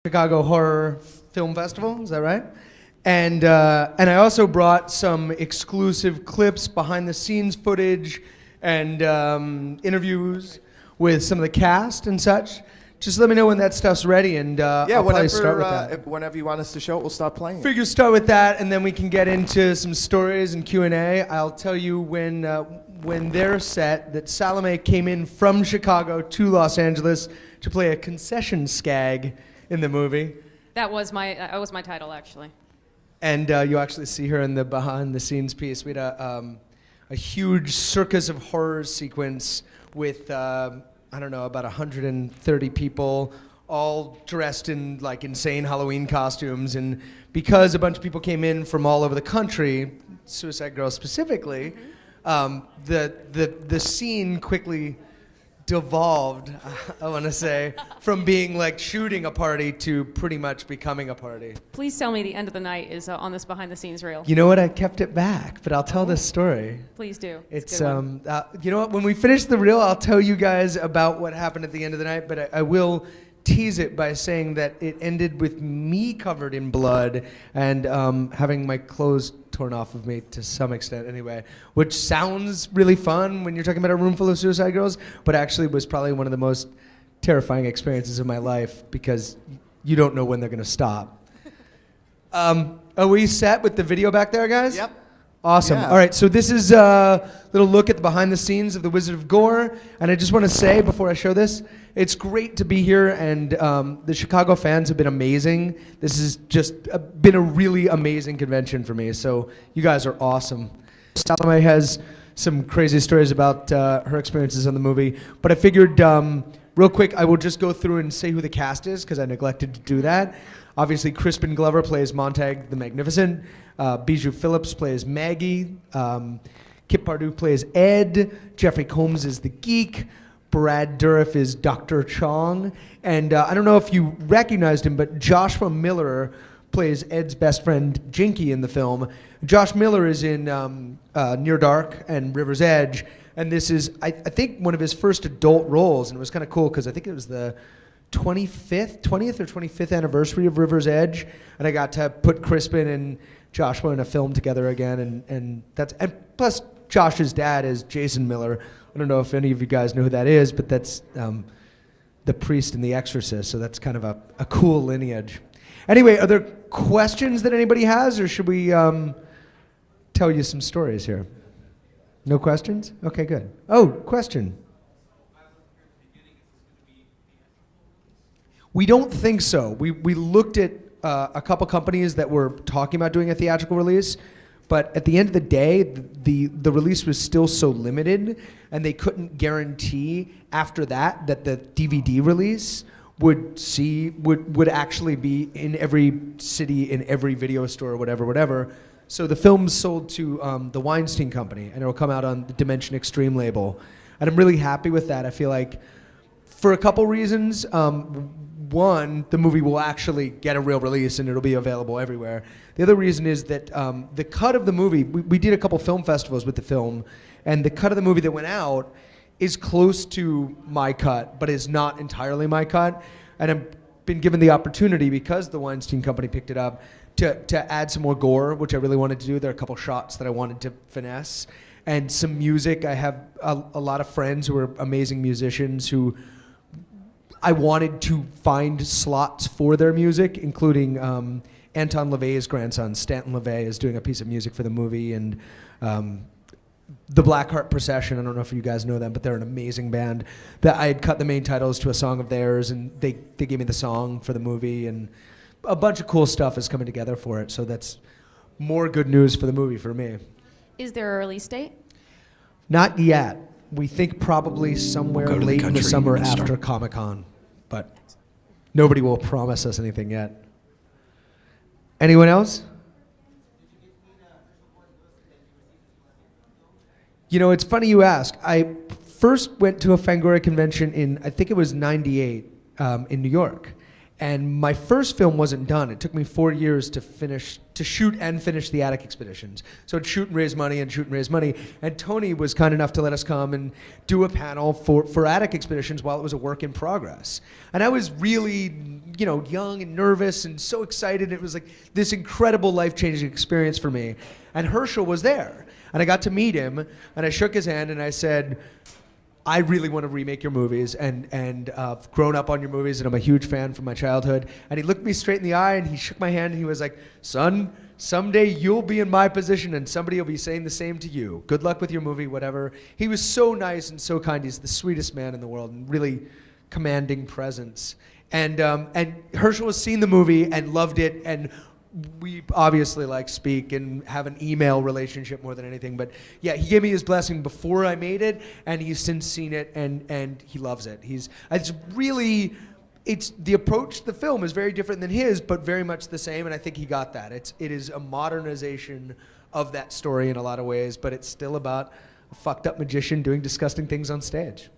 Chicago Horror Film Festival. Is that right? And I also brought some exclusive clips, behind-the-scenes footage, and interviews with some of the cast and such. Just let me know when that stuff's ready, and I'll probably start with that. Whenever you want us to show it, we'll start playing. Figure start with that, and then we can get into some stories and Q&A. I'll tell you when they're set that Salome came in from Chicago to Los Angeles to play a concession skag in the movie. That was my title, actually. And you actually see her in the behind-the-scenes piece. We had a huge circus of horrors sequence with, I don't know, about 130 people, all dressed in like insane Halloween costumes. And because a bunch of people came in from all over the country, Suicide Girls specifically, the scene quickly devolved, I want to say, from being like shooting a party to pretty much becoming a party. Please tell me the end of the night is on this behind-the-scenes reel. You know what? I kept it back, but I'll tell this story. Please do. It's you know what? When we finish the reel, I'll tell you guys about what happened at the end of the night, but I will tease it by saying that it ended with me covered in blood and having my clothes torn off of me to some extent anyway, which sounds really fun when you're talking about a room full of Suicide Girls, but actually was probably one of the most terrifying experiences of my life because you don't know when they're going to stop. Are we set with the video back there, guys? Yep. Awesome. Yeah. All right, so this is a little look at the behind the scenes of the Wizard of Gore, and I just want to say before I show this, it's great to be here, and the Chicago fans have been amazing. This has just been a really amazing convention for me, so you guys are awesome. Salome has some crazy stories about her experiences on the movie, but I figured real quick I will just go through and say who the cast is, because I neglected to do that. Obviously, Crispin Glover plays Montag the Magnificent. Bijou Phillips plays Maggie. Kip Pardue plays Ed. Jeffrey Combs is the geek. Brad Dourif is Dr. Chong. And I don't know if you recognized him, but Joshua Miller plays Ed's best friend Jinky in the film. Josh Miller is in Near Dark and River's Edge. And this is, I think, one of his first adult roles. And it was kind of cool because I think it was the 20th or 25th anniversary of River's Edge, and I got to put Crispin and Joshua in a film together again, and plus Josh's dad is Jason Miller. I don't know if any of you guys know who that is, but that's the priest in The Exorcist, so that's kind of a cool lineage. Anyway, are there questions that anybody has, or should we tell you some stories here? No questions? Okay, good. Oh, question. We don't think so. We looked at a couple companies that were talking about doing a theatrical release, but at the end of the day, the release was still so limited, and they couldn't guarantee after that the DVD release would actually be in every city, in every video store, whatever. So the film's sold to the Weinstein Company, and it'll come out on the Dimension Extreme label, and I'm really happy with that. I feel like for a couple reasons. One, the movie will actually get a real release and it'll be available everywhere. The other reason is that the cut of the movie, we did a couple film festivals with the film, and the cut of the movie that went out is close to my cut, but is not entirely my cut. And I've been given the opportunity, because the Weinstein Company picked it up, to add some more gore, which I really wanted to do. There are a couple shots that I wanted to finesse. And some music. I have a lot of friends who are amazing musicians who I wanted to find slots for their music, including Anton LaVey's grandson, Stanton LaVey, is doing a piece of music for the movie, and the Blackheart Procession, I don't know if you guys know them, but they're an amazing band. That I had cut the main titles to a song of theirs, and they gave me the song for the movie, and a bunch of cool stuff is coming together for it, so that's more good news for the movie for me. Is there a release date? Not yet. We think probably somewhere late in the summer after Comic-Con, but nobody will promise us anything yet. Anyone else? You know, it's funny you ask. I first went to a Fangoria convention in, I think it was 98, in New York. And my first film wasn't done. It took me 4 years to shoot and finish the Attic Expeditions. So I'd shoot and raise money and shoot and raise money. And Tony was kind enough to let us come and do a panel for Attic Expeditions while it was a work in progress. And I was really, young and nervous and so excited. It was like this incredible life-changing experience for me. And Herschell was there. And I got to meet him, and I shook his hand, and I said, I really want to remake your movies, and I've grown up on your movies, and I'm a huge fan from my childhood. And he looked me straight in the eye, and he shook my hand, and he was like, son, someday you'll be in my position, and somebody will be saying the same to you. Good luck with your movie, whatever. He was so nice and so kind. He's the sweetest man in the world, and really commanding presence. And Herschell has seen the movie and loved it, and we obviously speak and have an email relationship more than anything, but yeah, he gave me his blessing before I made it, and he's since seen it, and he loves it. It's the approach to the film is very different than his, but very much the same, and I think he got that. It is a modernization of that story in a lot of ways, but it's still about a fucked up magician doing disgusting things on stage.